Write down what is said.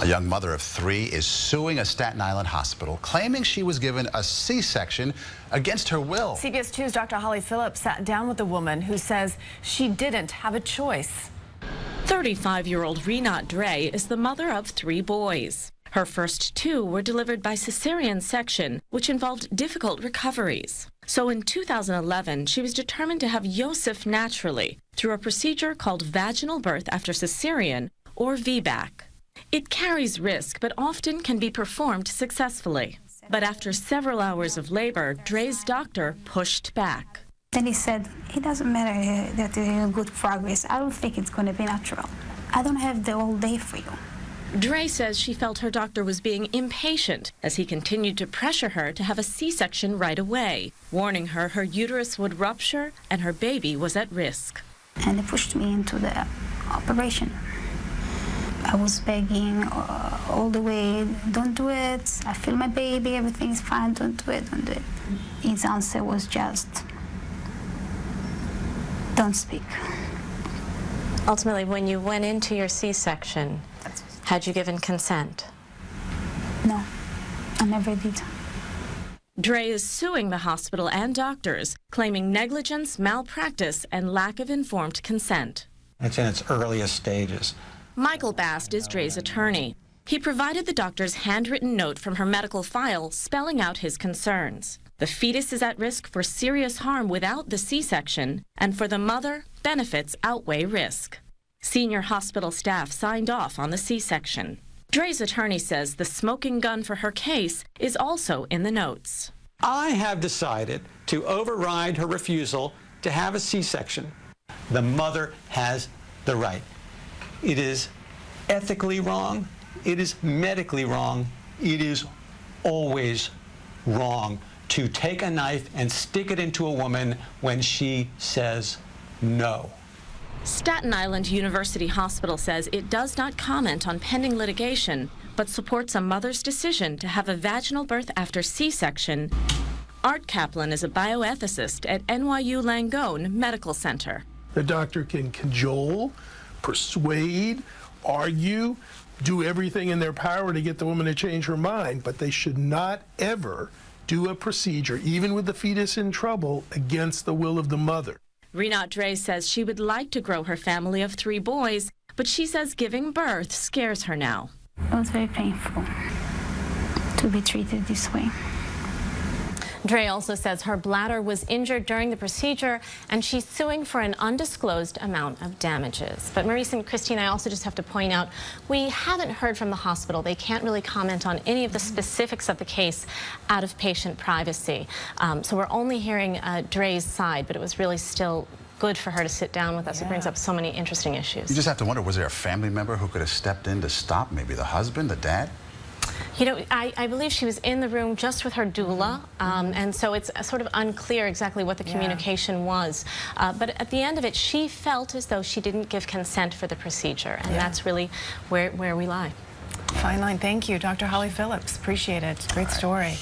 A young mother of 3 is suing a Staten Island hospital, claiming she was given a C-section against her will. CBS 2's Dr. Holly Phillips sat down with a woman who says she didn't have a choice. 35-year-old Rinat Dray is the mother of 3 boys. Her first 2 were delivered by cesarean section, which involved difficult recoveries. So in 2011, she was determined to have Yosef naturally through a procedure called vaginal birth after cesarean, or VBAC. It carries risk, but often can be performed successfully. But after several hours of labor, Dray's doctor pushed back. Then he said, it doesn't matter that you're in good progress. I don't think it's going to be natural. I don't have the whole day for you. Dray says she felt her doctor was being impatient as he continued to pressure her to have a C-section right away, warning her her uterus would rupture and her baby was at risk. And they pushed me into the operation. I was begging all the way, don't do it. I feel my baby, everything is fine, don't do it, don't do it. His answer was just, don't speak. Ultimately, when you went into your C-section, had you given consent? No, I never did. Dray is suing the hospital and doctors, claiming negligence, malpractice, and lack of informed consent. It's in its earliest stages. Michael Bast is Dray's attorney. He provided the doctor's handwritten note from her medical file spelling out his concerns. The fetus is at risk for serious harm without the C-section, and for the mother, benefits outweigh risk. Senior hospital staff signed off on the C-section. Dray's attorney says the smoking gun for her case is also in the notes. I have decided to override her refusal to have a C-section. The mother has the right. It is ethically wrong. It is medically wrong. It is always wrong to take a knife and stick it into a woman when she says no. Staten Island University Hospital says it does not comment on pending litigation, but supports a mother's decision to have a vaginal birth after C-section. Art Kaplan is a bioethicist at NYU Langone Medical Center. The doctor can cajole, persuade, argue, do everything in their power to get the woman to change her mind, but they should not ever do a procedure, even with the fetus in trouble, against the will of the mother. Rinat Dray says she would like to grow her family of 3 boys, but she says giving birth scares her now. It was very painful to be treated this way. Dray also says her bladder was injured during the procedure, and she's suing for an undisclosed amount of damages. But Maurice and Christine, I also just have to point out, we haven't heard from the hospital. They can't really comment on any of the specifics of the case out of patient privacy. So we're only hearing Dray's side, but it was really still good for her to sit down with us. It brings up so many interesting issues. You just have to wonder, was there a family member who could have stepped in to stop? Maybe the husband, the dad? You know, I believe she was in the room just with her doula, and so it's sort of unclear exactly what the communication was. But at the end of it, she felt as though she didn't give consent for the procedure, and that's really where we lie. Fine line. Thank you, Dr. Holly Phillips. Appreciate it. Great story.